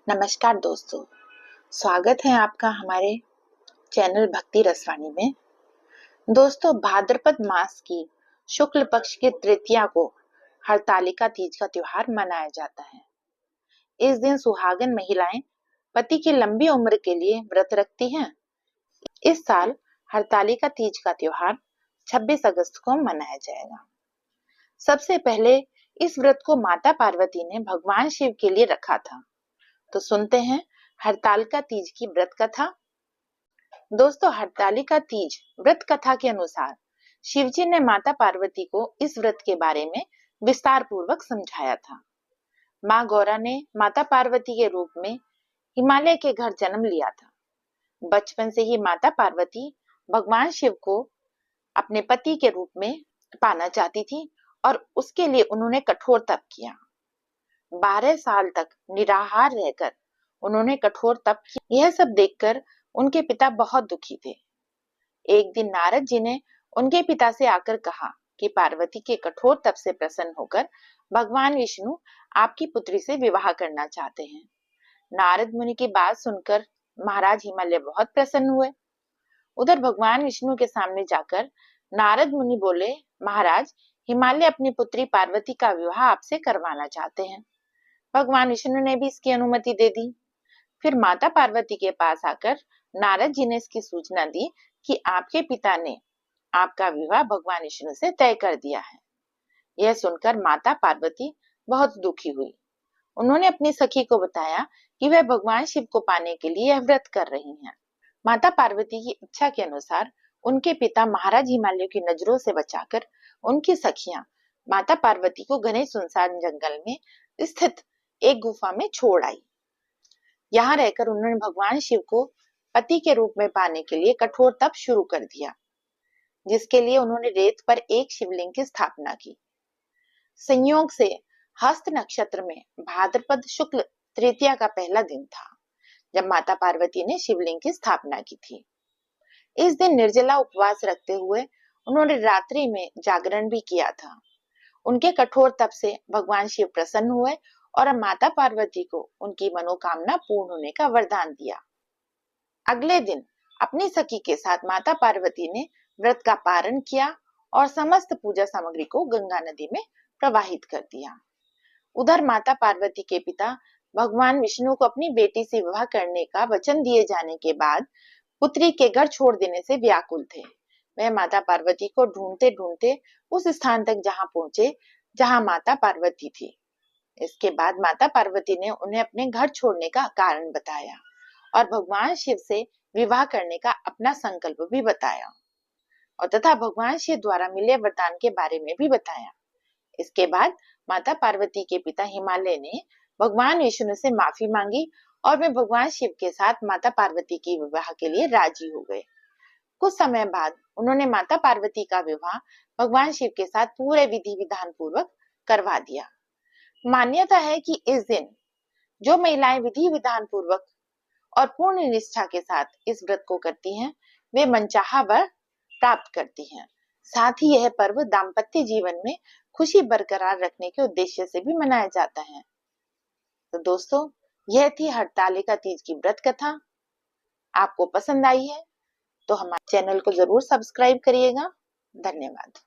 नमस्कार दोस्तों, स्वागत है आपका हमारे चैनल भक्ति रसवानी में। दोस्तों, भाद्रपद मास की शुक्ल पक्ष की तृतीया को हरतालिका तीज का त्योहार मनाया जाता है। इस दिन सुहागन महिलाएं पति की लंबी उम्र के लिए व्रत रखती हैं। इस साल हरतालिका तीज का त्योहार 26 अगस्त को मनाया जाएगा। सबसे पहले इस व्रत को माता पार्वती ने भगवान शिव के लिए रखा था। तो सुनते हैं हरतालिका तीज की व्रत कथा। दोस्तों, हरतालिका तीज व्रत कथा के अनुसार शिवजी ने माता पार्वती को इस व्रत के बारे में विस्तार पूर्वक समझाया था। माँ गौरा ने माता पार्वती के रूप में हिमालय के घर जन्म लिया था। बचपन से ही माता पार्वती भगवान शिव को अपने पति के रूप में पाना चाहती थी और उसके लिए उन्होंने कठोर तप किया। 12 साल तक निराहार रहकर उन्होंने कठोर तप किया। यह सब देखकर उनके पिता बहुत दुखी थे। एक दिन नारद जी ने उनके पिता से आकर कहा कि पार्वती के कठोर तप से प्रसन्न होकर भगवान विष्णु आपकी पुत्री से विवाह करना चाहते हैं। नारद मुनि की बात सुनकर महाराज हिमालय बहुत प्रसन्न हुए। उधर भगवान विष्णु के सामने जाकर नारद मुनि बोले, महाराज, हिमालय अपनी पुत्री पार्वती का विवाह आपसे करवाना चाहते हैं। भगवान विष्णु ने भी इसकी अनुमति दे दी। फिर माता पार्वती के पास आकर नारद जी ने इसकी सूचना दी कि आपके पिता ने आपका विवाह भगवान विष्णु से तय कर दिया है। यह सुनकर माता पार्वती बहुत दुखी हुई। उन्होंने अपनी सखी को बताया कि वह भगवान शिव को पाने के लिए यह व्रत कर रही हैं। माता पार्वती की इच्छा के अनुसार उनके पिता महाराज हिमालय की नजरों से बचाकर उनकी सखियां माता पार्वती को घने सुनसान जंगल में स्थित एक गुफा में छोड़ आई। यहाँ रहकर उन्होंने भगवान शिव को पति के रूप में पाने के लिए कठोर तप शुरू कर दिया, जिसके लिए उन्होंने रेत पर एक शिवलिंग की स्थापना की। संयोग से हस्त नक्षत्र में भाद्रपद शुक्ल तृतीया का पहला दिन था जब माता पार्वती ने शिवलिंग की स्थापना की थी। इस दिन निर्जला उपवास रखते हुए उन्होंने रात्रि में जागरण भी किया था। उनके कठोर तप से भगवान शिव प्रसन्न हुए और माता पार्वती को उनकी मनोकामना पूर्ण होने का वरदान दिया। अगले दिन अपनी सखी के साथ माता पार्वती ने व्रत का पारण किया और समस्त पूजा सामग्री को गंगा नदी में प्रवाहित कर दिया। उधर माता पार्वती के पिता भगवान विष्णु को अपनी बेटी से विवाह करने का वचन दिए जाने के बाद पुत्री के घर छोड़ देने से व्याकुल थे। वह माता पार्वती को ढूंढते ढूंढते उस स्थान तक जहां पहुंचे जहां माता पार्वती थी। इसके बाद माता पार्वती ने उन्हें अपने घर छोड़ने का कारण बताया और भगवान शिव से विवाह करने का अपना संकल्प भी बताया और तथा भगवान शिव द्वारा मिले वरदान के बारे में भी बताया। इसके बाद माता पार्वती के पिता हिमालय ने भगवान विष्णु से माफी मांगी और वे भगवान शिव के साथ माता पार्वती के विवाह के लिए राजी हो गए। कुछ समय बाद उन्होंने माता पार्वती का विवाह भगवान शिव के साथ पूरे विधि विधान पूर्वक करवा दिया। मान्यता है कि इस दिन जो महिलाएं विधि विधान पूर्वक और पूर्ण निष्ठा के साथ इस व्रत को करती हैं, वे मनचाहा वर प्राप्त करती हैं। साथ ही यह पर्व दाम्पत्य जीवन में खुशी बरकरार रखने के उद्देश्य से भी मनाया जाता है। तो दोस्तों, यह थी हरतालिका तीज की व्रत कथा। आपको पसंद आई है तो हमारे चैनल को जरूर सब्सक्राइब करिएगा। धन्यवाद।